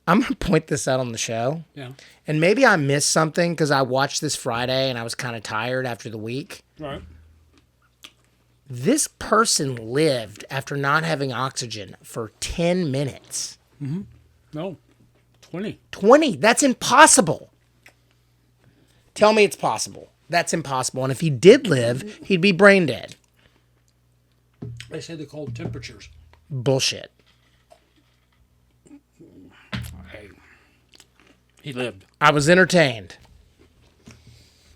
I'm going to point this out on the show. Yeah. And maybe I missed something because I watched this Friday and I was kind of tired after the week. Right. This person lived after not having oxygen for 10 minutes. Mm-hmm. No, 20. 20. That's impossible. Tell me it's possible. That's impossible. And if he did live, he'd be brain dead. They say the cold temperatures. Bullshit. Hey, he lived. I was entertained.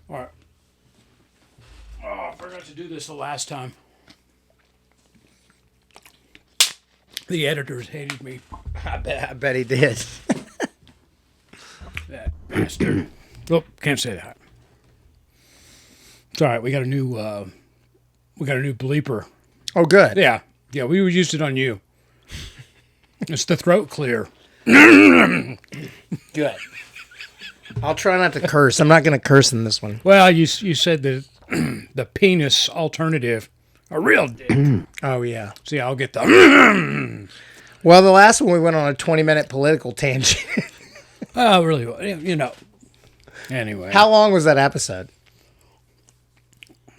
All right. Oh, I forgot to do this the last time. The editors hated me. I bet he did. That bastard. Oh, can't say that. It's all right. We got a new bleeper. Oh, good. Yeah, we used it on you. It's the throat clear. Good. I'll try not to curse. I'm not going to curse in this one. Well, you said that the penis alternative, a real dick. Oh, yeah. See, I'll get the. Well, the last one we went on a 20-minute political tangent. Oh, really? Anyway. How long was that episode?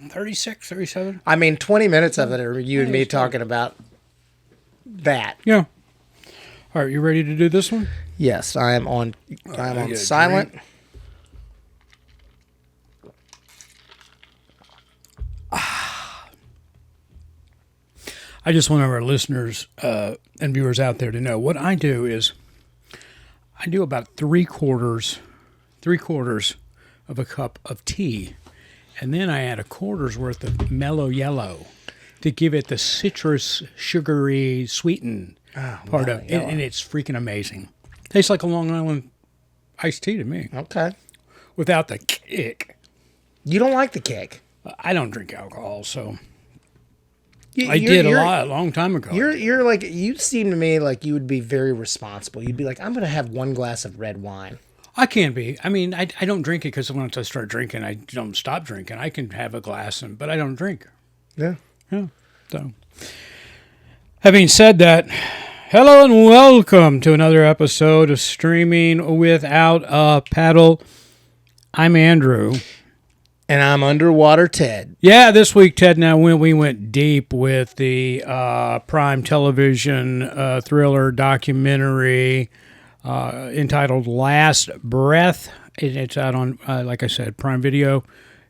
36, 37? I mean, 20 minutes of it are you and me talking about that. Yeah. All right, you ready to do this one? Yes, I am on silent. I just want our listeners and viewers out there to know what I do is I do about three quarters of a cup of tea, and then I add a quarter's worth of mellow yellow to give it the citrus, sugary, sweetened part of it, and it's freaking amazing. Tastes like a Long Island iced tea to me. Okay. Without the kick. You don't like the kick. I don't drink alcohol, so I did a long time ago. You're like, you seem to me like you would be very responsible. You'd be like, I'm going to have one glass of red wine. I can be. I mean, I don't drink it because once I start drinking, I don't stop drinking. I can have a glass, but I don't drink. Yeah. Yeah. So, having said that, hello and welcome to another episode of Streaming Without a Paddle. I'm Andrew. And I'm Underwater Ted. Yeah, this week, Ted and I we went deep with the Prime Television thriller documentary entitled Last Breath. It's out on, like I said, Prime Video.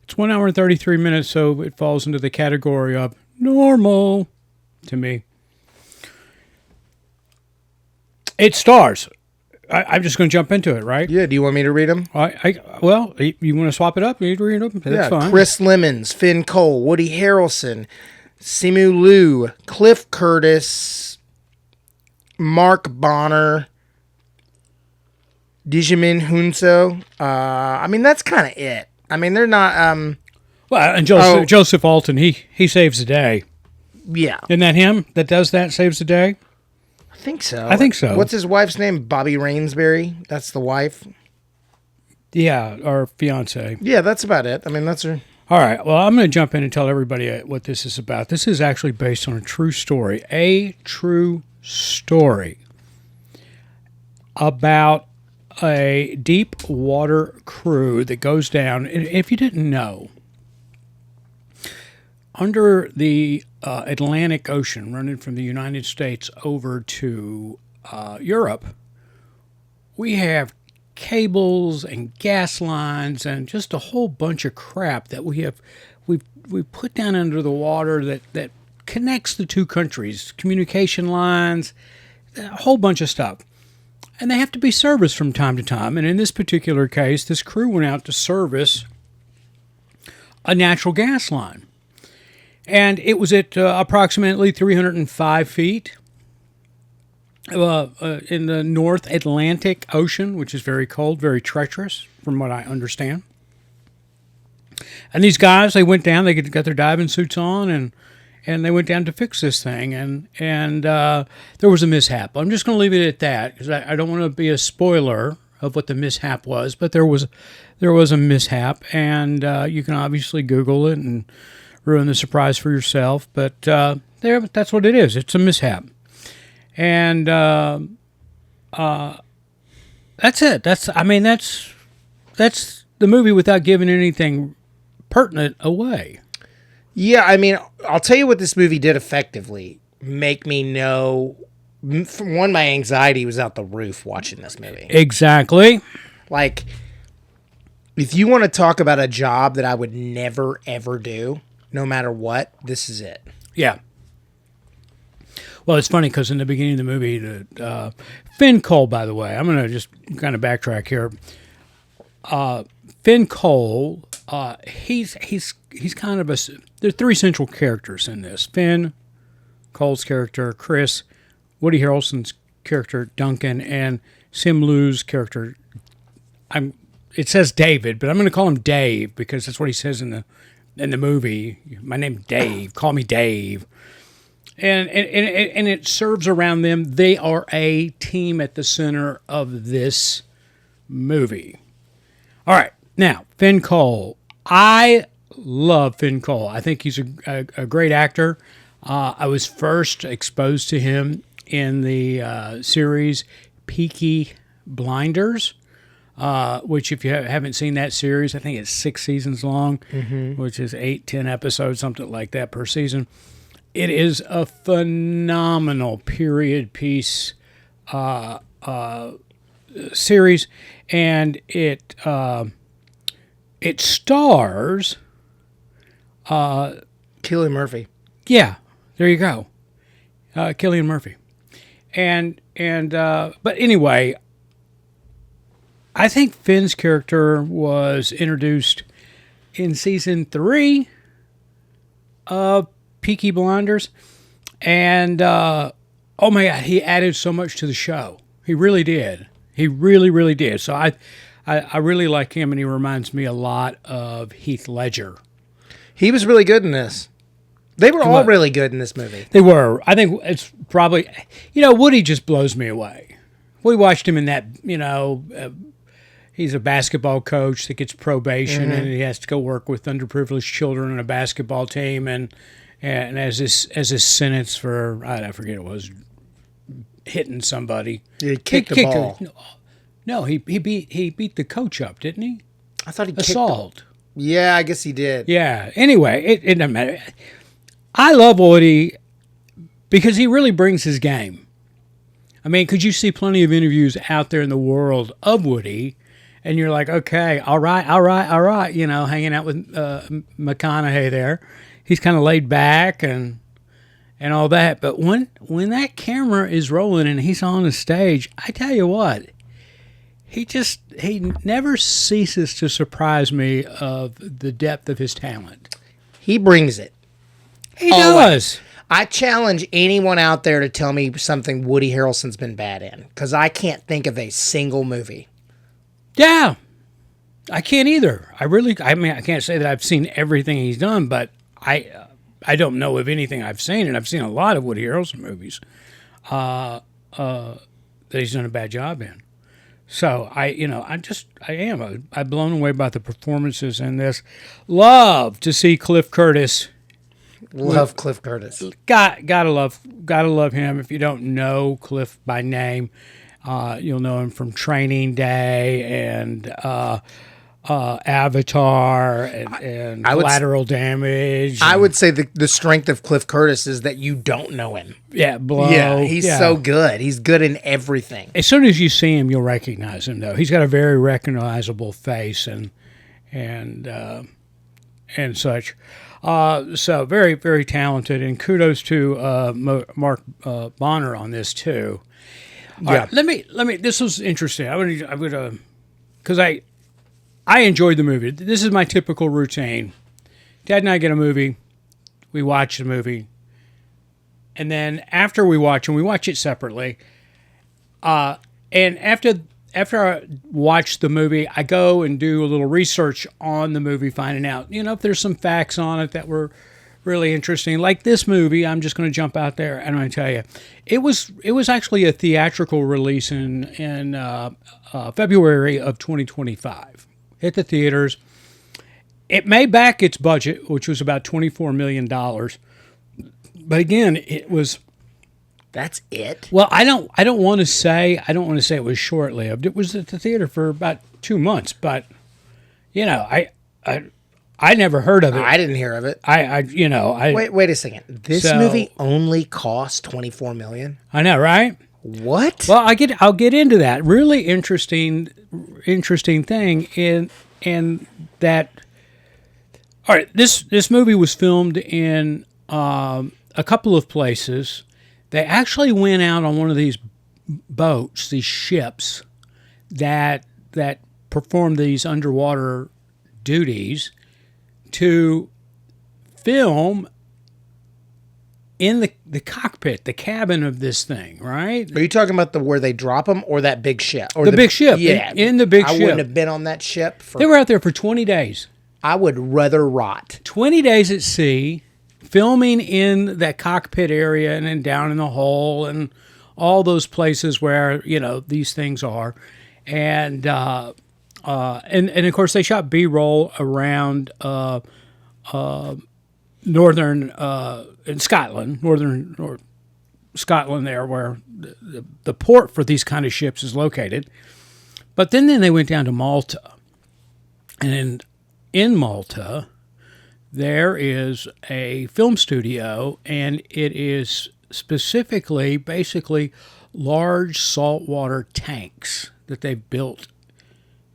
It's 1 hour and 33 minutes, so it falls into the category of normal to me. It stars. I'm just going to jump into it, right? Yeah, do you want me to read them? Well, you want to swap it up? You read them? That's fine. Chris Lemons, Finn Cole, Woody Harrelson, Simu Liu, Cliff Curtis, Mark Bonner, Dijimin Hunso. I mean, that's kind of it. I mean, they're not... Well, and Joseph Alton, he saves the day. Yeah. Isn't that him that does that, saves the day? I think so. so. What's his wife's name? Bobby Rainsbury? That's the wife? Yeah, our fiance. Yeah, that's about it. I mean, that's her. All right. Well, I'm going to jump in and tell everybody what this is about. This is actually based on a true story. A true story about a deep water crew that goes down. And if you didn't know, under the Atlantic Ocean, running from the United States over to Europe, we have cables and gas lines and just a whole bunch of crap that we've put down under the water that connects the two countries, communication lines, a whole bunch of stuff. And they have to be serviced from time to time. And in this particular case, this crew went out to service a natural gas line. And it was at approximately 305 feet in the North Atlantic Ocean, which is very cold, very treacherous, from what I understand. And these guys, they went down, they got their diving suits on, and they went down to fix this thing. And there was a mishap. I'm just going to leave it at that, because I don't want to be a spoiler of what the mishap was, but there was a mishap, and you can obviously Google it and ruin the surprise for yourself, but that's what it is. It's a mishap. And That's it. That's the movie without giving anything pertinent away. Yeah, I mean, I'll tell you what this movie did effectively. Make me know. For one, my anxiety was out the roof watching this movie. Exactly. Like, if you want to talk about a job that I would never, ever do, no matter what, this is it. Yeah. Well, it's funny because in the beginning of the movie, Finn Cole, by the way, I'm going to just kind of backtrack here. Finn Cole, he's kind of there are three central characters in this. Finn, Cole's character, Chris, Woody Harrelson's character, Duncan, and Simu Liu's character. It says David, but I'm going to call him Dave because that's what he says in the movie. My name's Dave. Call me Dave. And it serves around them. They are a team at the center of this movie. All right. Now, Finn Cole. I love Finn Cole. I think he's a great actor. I was first exposed to him in the series Peaky Blinders, which if you haven't seen that series, I think it's 6 seasons long, which is 8-10 episodes, something like that per season. It is a phenomenal period piece series, and it stars Cillian Murphy. Yeah, there you go, Cillian Murphy, and but anyway, I think Finn's character was introduced in season 3 of Peaky Blinders, and oh my God, he added so much to the show. He really did. He really, really did. So I really like him, and he reminds me a lot of Heath Ledger. He was really good in this. They were all really good in this movie. They were. I think it's probably, Woody just blows me away. We watched him in that, he's a basketball coach that gets probation, and he has to go work with underprivileged children on a basketball team, and as his sentence for, I forget what it was, hitting somebody. He kicked the ball. No, he beat the coach up, didn't he? I thought he assault. Yeah, I guess he did. Yeah. Anyway, it doesn't matter. I love Woody because he really brings his game. I mean, could you see plenty of interviews out there in the world of Woody, and you're like, okay, all right, hanging out with McConaughey there. He's kind of laid back and all that. But when that camera is rolling and he's on the stage, I tell you what, he never ceases to surprise me of the depth of his talent. He brings it. He does. I challenge anyone out there to tell me something Woody Harrelson's been bad in, because I can't think of a single movie. Yeah, I can't either. I can't say that I've seen everything he's done, but I don't know of anything I've seen, and I've seen a lot of Woody Harrelson movies that he's done a bad job in. So I'm blown away by the performances in this. Love to see Cliff Curtis. Love Cliff Curtis. Gotta love him. If you don't know Cliff by name, you'll know him from Training Day and Avatar and Collateral Damage. I would say the strength of Cliff Curtis is that you don't know him. Yeah, Blow. Yeah, he's so good. He's good in everything. As soon as you see him, you'll recognize him, though. He's got a very recognizable face and such. So very, very talented, and kudos to Mark Bonner on this too. All right, let me. This was interesting. I'm gonna because I enjoyed the movie. This is my typical routine. Dad and I get a movie, we watch the movie, and then after we watch it separately. And after I watch the movie, I go and do a little research on the movie, finding out, if there's some facts on it that were really interesting. Like this movie, I'm just going to jump out there and I'm going to tell you, it was actually a theatrical release in February of 2025. Hit the theaters. It made back its budget, which was about $24 million. But again, it was That's it? Well, I don't want to say it was short lived. It was at the theater for about 2 months, but you know, I never heard of it. I didn't hear of it. Wait a second. This movie only cost $24 million? I know, right? What? Well, I'll get into that. Really interesting thing in that. All right, this movie was filmed in a couple of places. They actually went out on one of these boats, these ships that perform these underwater duties to film in the cockpit, the cabin of this thing, right? Are you talking about where they drop them or that big ship? Or the big ship. Yeah. In the big ship. I wouldn't have been on that ship. They were out there for 20 days. I would rather rot. 20 days at sea, filming in that cockpit area and then down in the hull and all those places where, these things are. And of course, they shot B-roll around northern in Scotland, northern Scotland there, where the port for these kind of ships is located. But then they went down to Malta. And in Malta, there is a film studio, and it is specifically, basically, large saltwater tanks that they've built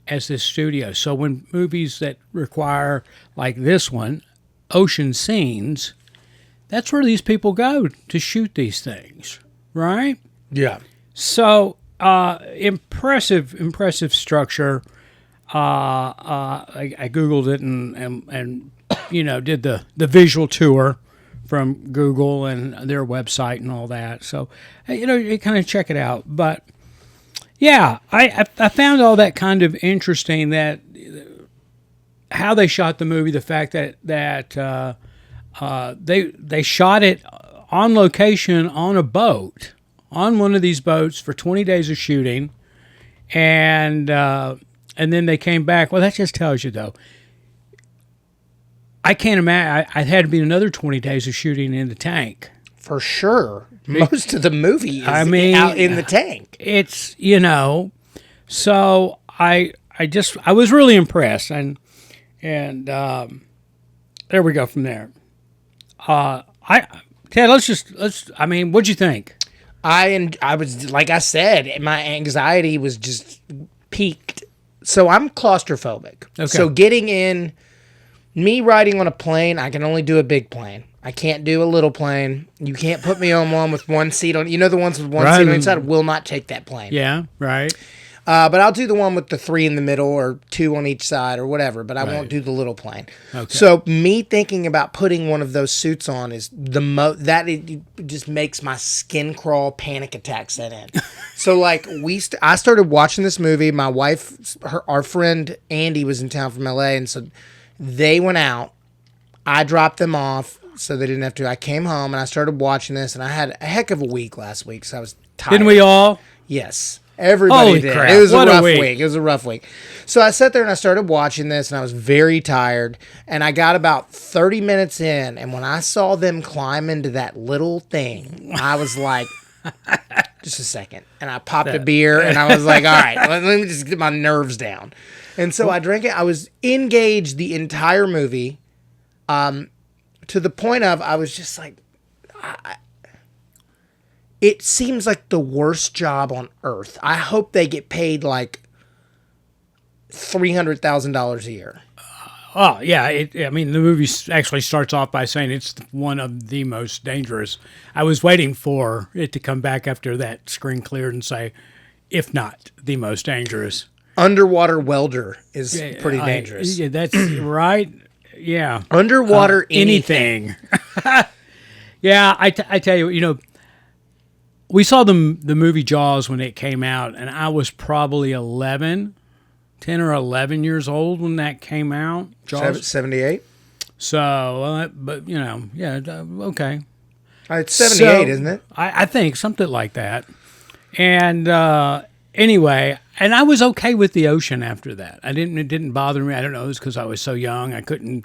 as this studio. So when movies that require, like this one, ocean scenes, that's where these people go to shoot these things, right? Yeah. So impressive structure. I Googled it and did the visual tour from Google and their website and all that. So, you kind of check it out. But, yeah, I found all that kind of interesting, that how they shot the movie, the fact that they shot it on location on a boat, on one of these boats for 20 days of shooting, and then they came back. Well, that just tells you, though. I can't imagine. I had to be another 20 days of shooting in the tank. For sure. Most of the movie is out in the tank. It's, so I was really impressed. And there we go from there. Ted, what'd you think? I was, like I said, my anxiety was just peaked. So I'm claustrophobic. Okay. So getting in, me riding on a plane, I can only do a big plane. I can't do a little plane. You can't put me on one with one seat on. The ones with one seat on each side will not take that plane. Yeah, right. But I'll do the one with the 3 in the middle or 2 on each side or whatever, but I won't do the little plane. Okay. So me thinking about putting one of those suits on is it just makes my skin crawl, panic attack set in. So like I started watching this movie. My wife, our friend Andy was in town from LA, and so they went out. I dropped them off so they didn't have to. I came home and I started watching this, and I had a heck of a week last week, so I was tired. Didn't we all? Yes. Everybody Holy did. Crap. It was a rough week. It was a rough week. So I sat there and I started watching this, and I was very tired. And I got about 30 minutes in, and when I saw them climb into that little thing, I was like, just a second. And I popped a beer, and I was like, all right, let me just get my nerves down. And so I drank it. I was engaged the entire movie, to the point of I was just like, it seems like the worst job on earth. I hope they get paid like $300,000 a year. Oh, yeah. The movie actually starts off by saying it's one of the most dangerous. I was waiting for it to come back after that screen cleared and say, if not the most dangerous. Underwater welder is pretty dangerous. Yeah, that's right. Yeah. Underwater anything. Yeah, I tell you, we saw the movie Jaws when it came out, and I was probably 10 or 11 years old when that came out. Jaws 78. So, okay. It's 78, isn't it? I think something like that. And anyway, and I was okay with the ocean after that. It didn't bother me. I don't know, it was because I was so young. I couldn't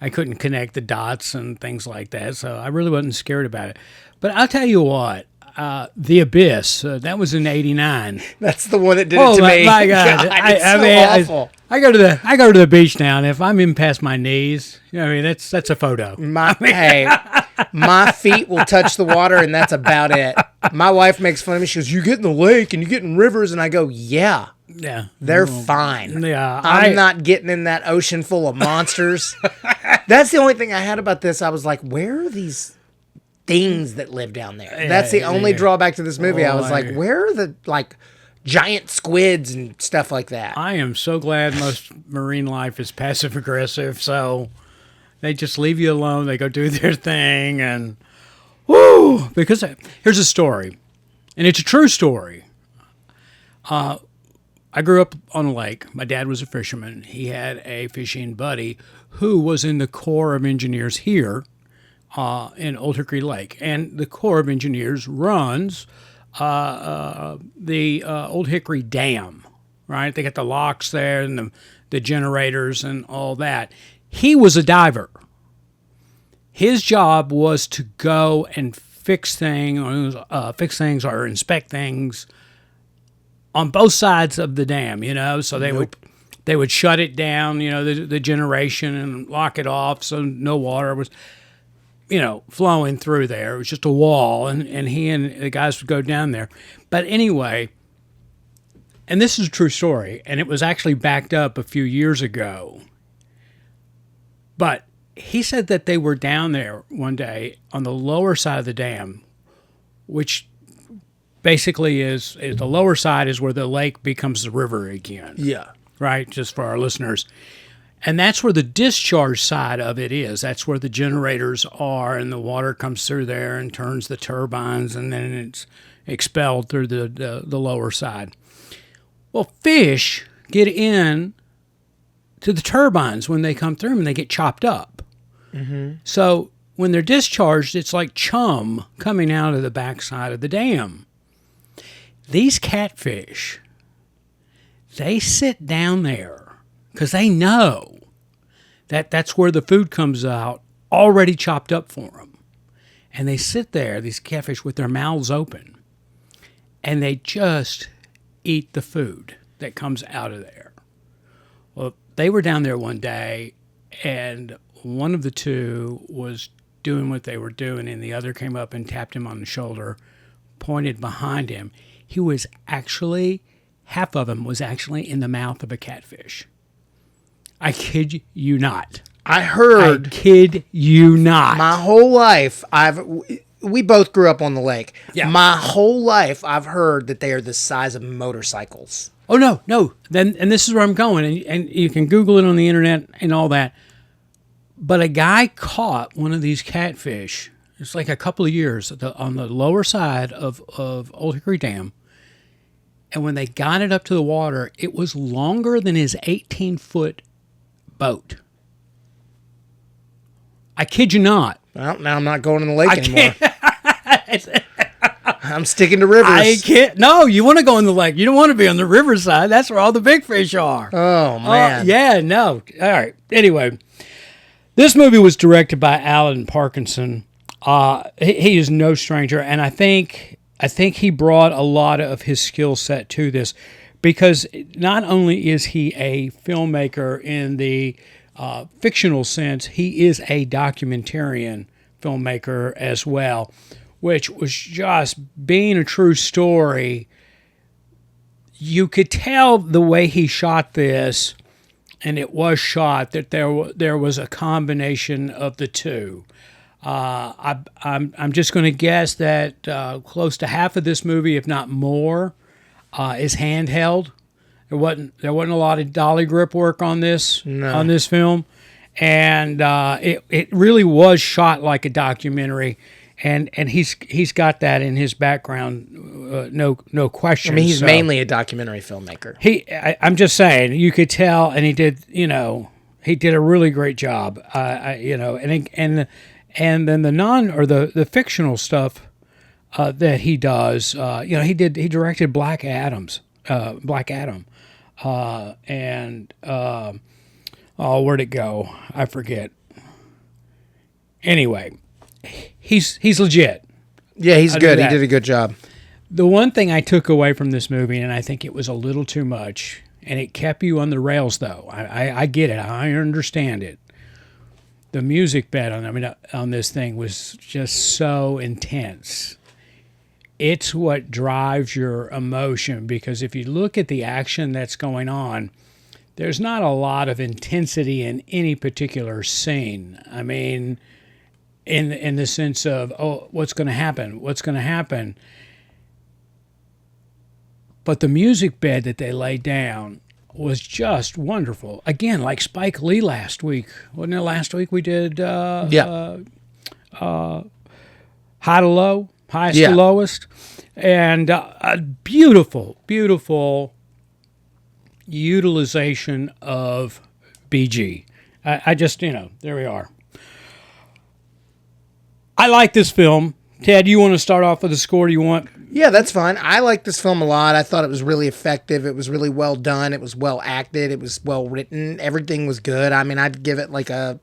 connect the dots and things like that. So I really wasn't scared about it. But I'll tell you what. The Abyss. That was in '89. That's the one that did it to me. My God! It's so awful. I go to the beach now, and if I'm in past my knees, that's a photo. My feet will touch the water, and that's about it. My wife makes fun of me. She goes, "You get in the lake and you get in rivers," and I go, "Yeah, they're fine. Yeah, I'm not getting in that ocean full of monsters." That's the only thing I had about this. I was like, "Where are these things that live down there?" That's the only drawback to this movie. I was like, "Where are the giant squids and stuff like that?" I am so glad most marine life is passive aggressive, so they just leave you alone. They go do their thing, and because here's a story, and it's a true story. I grew up on a lake. My dad was a fisherman. He had a fishing buddy who was in the Corps of Engineers here in Old Hickory Lake, and the Corps of Engineers runs the Old Hickory Dam, right? They got the locks there and the generators and all that. He was a diver. His job was to go and fix things or inspect things on both sides of the dam, So they would shut it down, the generation, and lock it off so no water was flowing through there. It was just a wall, and he and the guys would go down there. But anyway, and this is a true story, and it was actually backed up a few years ago. But he said that they were down there one day on the lower side of the dam, which basically is the lower side is where the lake becomes the river again. Yeah. Right? Just for our listeners. And that's where the discharge side of it is. That's where the generators are, and the water comes through there and turns the turbines, and then it's expelled through the lower side. Well, fish get in to the turbines when they come through, and they get chopped up. Mm-hmm. So when they're discharged, it's like chum coming out of the backside of the dam. These catfish, they sit down there because they know that that's where the food comes out, already chopped up for them. And they sit there, these catfish, with their mouths open, and they just eat the food that comes out of there. Well, they were down there one day, and one of the two was doing what they were doing, and the other came up and tapped him on the shoulder, pointed behind him. He was actually, half of him was actually in the mouth of a catfish. I kid you not. I kid you not. My whole life, we both grew up on the lake. Yeah. My whole life, I've heard that they are the size of motorcycles. Oh, no. And this is where I'm going, and you can Google it on the internet and all that. But a guy caught one of these catfish, it's like a couple of years, on the lower side of Old Hickory Dam. And when they got it up to the water, it was longer than his 18-foot boat. I kid you not. Well, now I'm not going in the lake anymore. I'm sticking to rivers. I can't. No, you want to go in the lake. You don't want to be on the riverside. That's where all the big fish are. Oh, man. Yeah, no. All right. Anyway, this movie was directed by Alan Parkinson. He is no stranger, and I think he brought a lot of his skill set to this, because not only is he a filmmaker in the fictional sense, he is a documentarian filmmaker as well, which was just being a true story. You could tell the way he shot this, and it was shot, that there was a combination of the two. I'm just going to guess that close to half of this movie, if not more, is handheld. There wasn't a lot of dolly grip work on this film, and it really was shot like a documentary, and he's got that in his background, no question. I mean, he's mainly a documentary filmmaker. I'm just saying, you could tell, and he did a really great job, and then the fictional stuff that he does, he directed Black Adam, and where'd it go? I forget. Anyway, he's legit. Yeah, he's good. He did a good job. The one thing I took away from this movie, and I think it was a little too much, and it kept you on the rails, though. I get it. I understand it. The music bed on this thing was just so intense. It's what drives your emotion, because if you look at the action that's going on, there's not a lot of intensity in any particular scene. I mean, in the sense of, oh, what's going to happen? What's going to happen? But the music bed that they laid down was just wonderful. Again, like Spike Lee last week. Wasn't it last week we did high to low, highest to lowest? And a beautiful, beautiful utilization of BG. I just, there we are. I like this film. Ted, you want to start off with a score? Do you want? Yeah, that's fine. I like this film a lot. I thought it was really effective. It was really well done. It was well acted. It was well written. Everything was good. I mean, I'd give it like a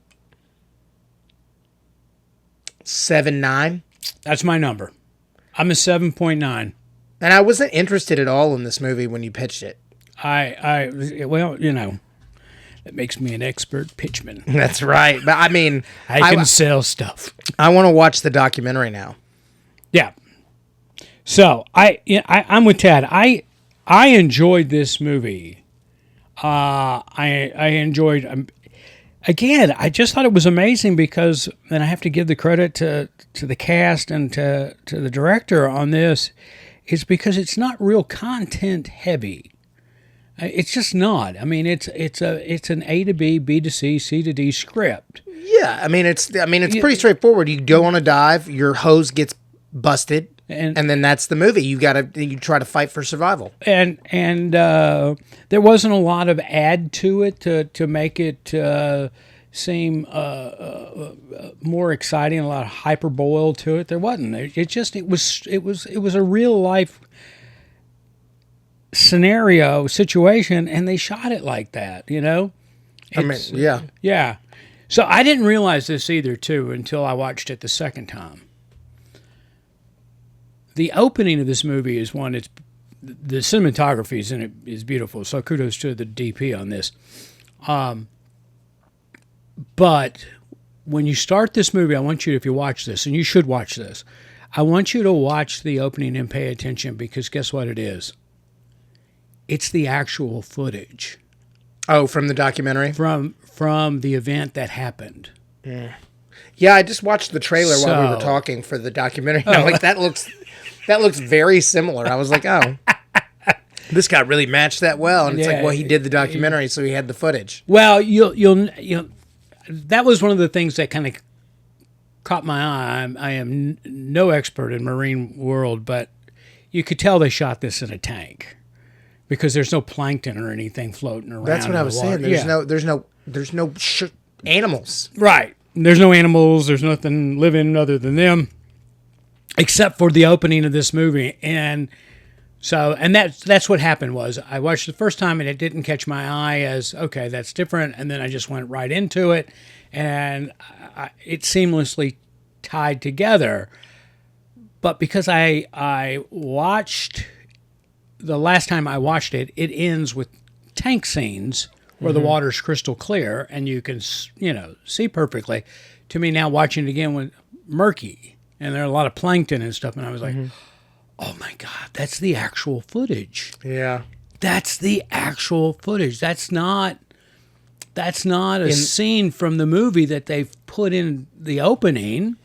7.9. That's my number. I'm a 7.9. And I wasn't interested at all in this movie when you pitched it. Well, that makes me an expert pitchman. That's right. But I mean, I can sell stuff. I want to watch the documentary now. Yeah. So I'm with Ted. I enjoyed this movie. I enjoyed. Again, I just thought it was amazing because, and I have to give the credit to the cast and to the director on this, is because it's not real content heavy. It's just not. I mean, it's an A to B, B to C, C to D script. Yeah, I mean it's pretty straightforward. You go on a dive, your hose gets busted, and then that's the movie. You try to fight for survival. And there wasn't a lot of add to it to make it seem more exciting. A lot of hyperbole to it. There wasn't. It was a real life situation, and they shot it like that. Yeah. So I didn't realize this either, too, until I watched it the second time. The opening of this movie is one. The cinematography in it is beautiful. So kudos to the DP on this. But when you start this movie, I want you, if you watch this, and you should watch this, I want you to watch the opening and pay attention, because guess what it is? It's the actual footage. Oh, from the documentary? From the event that happened. Yeah. Yeah, I just watched the trailer while we were talking for the documentary. And I'm like, that looks very similar. I was like, oh, this guy really matched that well. And it's like, well, he did the documentary, so he had the footage. Well, you'll that was one of the things that kind of caught my eye. I am no expert in marine world, but you could tell they shot this in a tank, because there's no plankton or anything floating around. That's what I was saying. There's no animals. Right. There's no animals. There's nothing living other than them, except for the opening of this movie. And so, and that's what happened was I watched the first time and it didn't catch my eye as, okay, that's different. And then I just went right into it, and it seamlessly tied together. But because I watched, the last time I watched it, it ends with tank scenes where the water's crystal clear and you can, see perfectly. To me now, watching it again with murky, and there are a lot of plankton and stuff, and I was like, oh my God, that's the actual footage. Yeah. That's the actual footage. That's not a scene from the movie that they've put in the opening.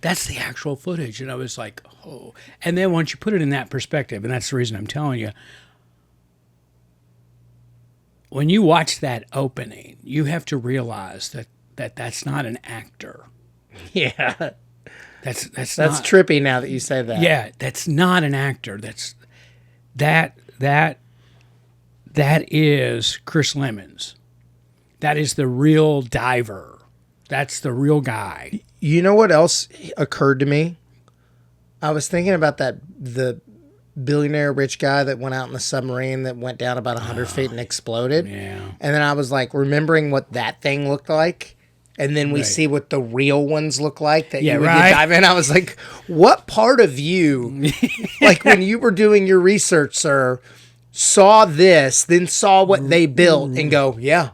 That's the actual footage. And I was like, oh. And then once you put it in that perspective, and that's the reason I'm telling you, when you watch that opening, you have to realize that's not an actor. Yeah. That's not trippy now that you say that. Yeah, that's not an actor. That is Chris Lemons. That is the real diver. That's the real guy. You know what else occurred to me? I was thinking about the billionaire rich guy that went out in the submarine that went down about 100 feet and exploded. Yeah. And then I was like remembering what that thing looked like. and then we Right. see what the real ones look like that Yeah, you would right. dive in. I was like, what part of you, like when you were doing your research, sir, saw this, then saw what they built and go, yeah.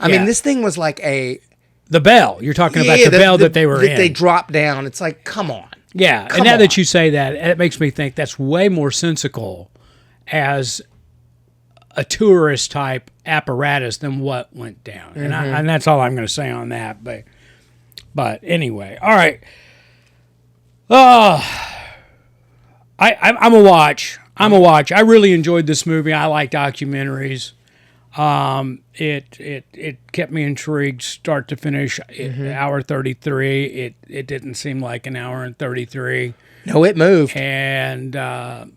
I mean, this thing was like The bell. You're talking about the bell that they were in. They dropped down. It's like, come on. Yeah, and now that you say that, it makes me think that's way more sensical as a tourist type apparatus than what went down. And that's all I'm going to say on that. But anyway, all right. I'm a watch. I really enjoyed this movie. I like documentaries. It kept me intrigued start to finish. Hour 33. It didn't seem like an hour and 33. No, it moved. And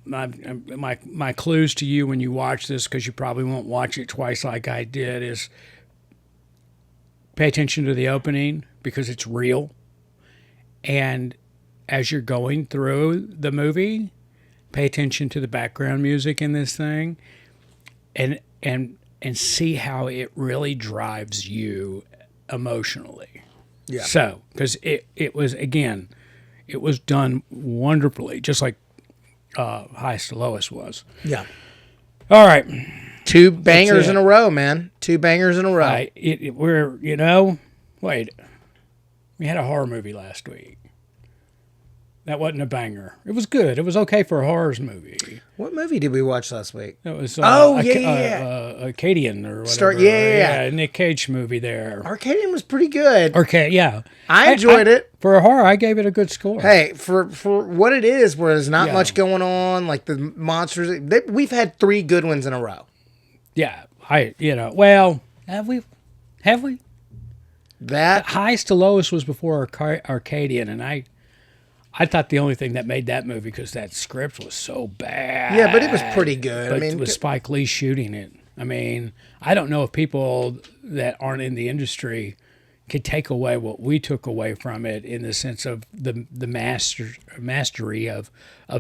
my clues to you when you watch this, because you probably won't watch it twice like I did, is pay attention to the opening because it's real. And as you're going through the movie, pay attention to the background music in this thing, and see how it really drives you emotionally. Yeah. So, because it was, again, it was done wonderfully, just like Highest to Lowest was. Yeah. All right. 2 bangers in a row, man. 2 bangers in a row. Wait. We had a horror movie last week. That wasn't a banger. It was good. It was okay for a horror movie. What movie did we watch last week? It was Acadian or whatever. Yeah. Nick Cage movie there. Acadian was pretty good. Okay, yeah. I enjoyed it. For a horror, I gave it a good score. Hey, for what it is, where there's not much going on, like the monsters, we've had 3 good ones in a row. Yeah. Well, have we? That Highest to Lowest was before Arcadian, and I thought the only thing that made that movie, because that script was so bad. Yeah, but it was pretty good. But it was Spike Lee shooting it. I mean, I don't know if people that aren't in the industry could take away what we took away from it, in the sense of the mastery of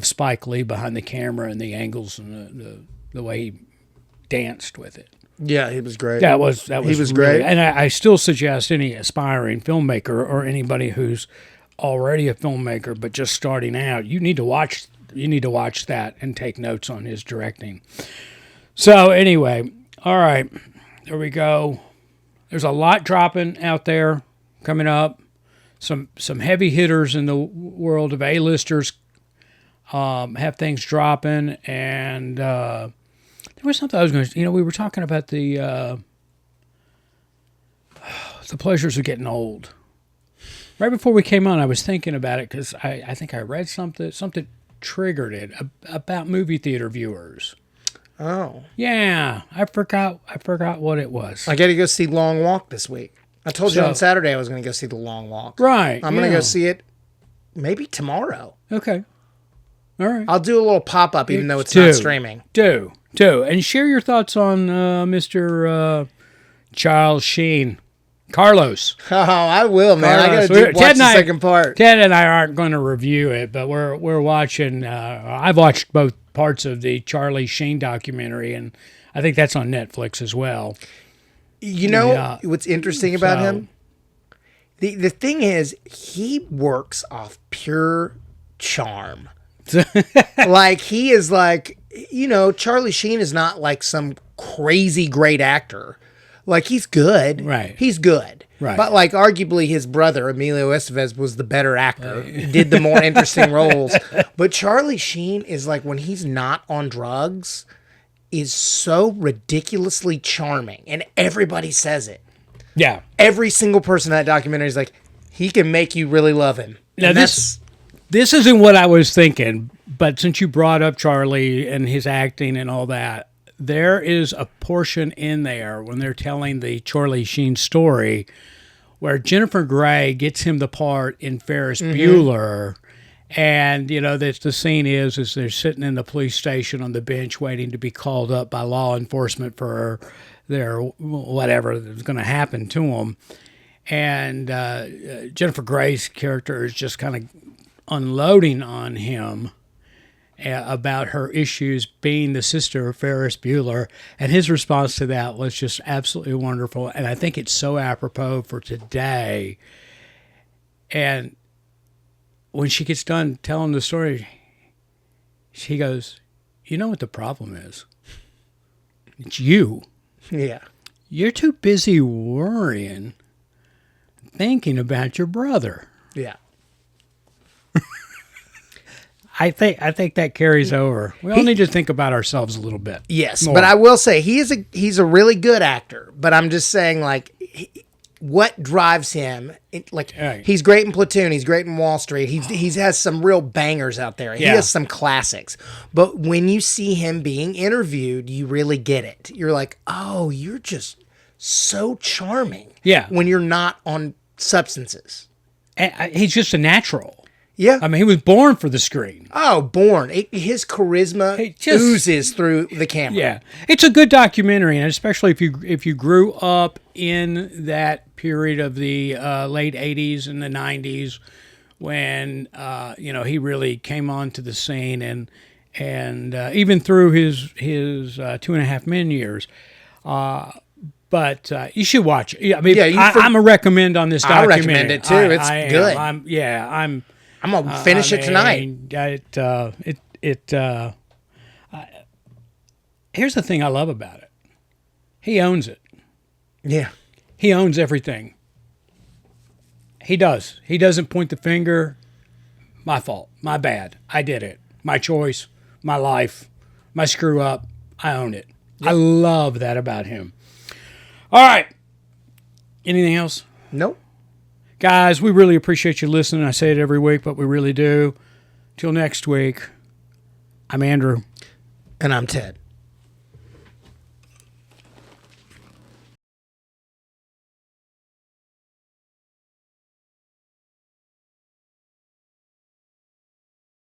Spike Lee behind the camera and the angles and the way he danced with it. Yeah, he was great. He was really great. And I still suggest any aspiring filmmaker or anybody who's already a filmmaker but just starting out, you need to watch that and take notes on his directing. So anyway, all right, there we go. There's a lot dropping out there coming up. Some heavy hitters in the world of A-listers have things dropping, and there was something I was going to. We were talking about the pleasures of getting old. Right before we came on, I was thinking about it because I think I read something triggered it about movie theater viewers. Oh. Yeah, I forgot what it was. I got to go see Long Walk this week. I told you on Saturday I was going to go see The Long Walk. Right. I'm going to go see it maybe tomorrow. Okay. All right. I'll do a little pop-up even though it's not streaming. Do. And share your thoughts on Mr. Charles Sheen. Carlos. Oh, I will, man. Carlos. I got to watch the second part. Ted and I aren't going to review it, but we're watching. I've watched both parts of the Charlie Sheen documentary, and I think that's on Netflix as well. You know what's interesting about him? The thing is, he works off pure charm. Like, he is like, Charlie Sheen is not like some crazy great actor. Like, he's good. Right. He's good. Right. But, like, arguably his brother, Emilio Estevez, was the better actor. Did the more interesting roles. But Charlie Sheen is like, when he's not on drugs, is so ridiculously charming. And everybody says it. Yeah. Every single person in that documentary is like, he can make you really love him. Now, this isn't what I was thinking, but since you brought up Charlie and his acting and all that, there is a portion in there when they're telling the Charlie Sheen story where Jennifer Grey gets him the part in Ferris Bueller. And, the scene is they're sitting in the police station on the bench waiting to be called up by law enforcement for their whatever that's going to happen to them. And Jennifer Grey's character is just kind of unloading on him. about her issues being the sister of Ferris Bueller. And his response to that was just absolutely wonderful. And I think it's so apropos for today. And when she gets done telling the story, she goes, you know what the problem is? It's you. Yeah. You're too busy worrying, thinking about your brother. Yeah. I think that carries over. We all need to think about ourselves a little bit. Yes, more. but I will say he's a really good actor. But I'm just saying, like, what drives him? He's great in Platoon. He's great in Wall Street. He has some real bangers out there. He has some classics. But when you see him being interviewed, you really get it. You're like, oh, you're just so charming. Yeah. When you're not on substances. And he's just a natural. Yeah. I mean, he was born for the screen. Oh, born. His charisma oozes through the camera. Yeah. It's a good documentary, and especially if you grew up in that period of the late 80s and the 90s when, he really came onto the scene and even through his 2.5 Men years. But you should watch it. I mean, I'm a recommend on this documentary. I recommend it, too. It's good. I'm going to finish it tonight. Here's the thing I love about it. He owns it. Yeah. He owns everything. He does. He doesn't point the finger. My fault. My bad. I did it. My choice. My life. My screw up. I own it. Yep. I love that about him. All right. Anything else? Nope. Guys, we really appreciate you listening. I say it every week, but we really do. Till next week, I'm Andrew. And I'm Ted.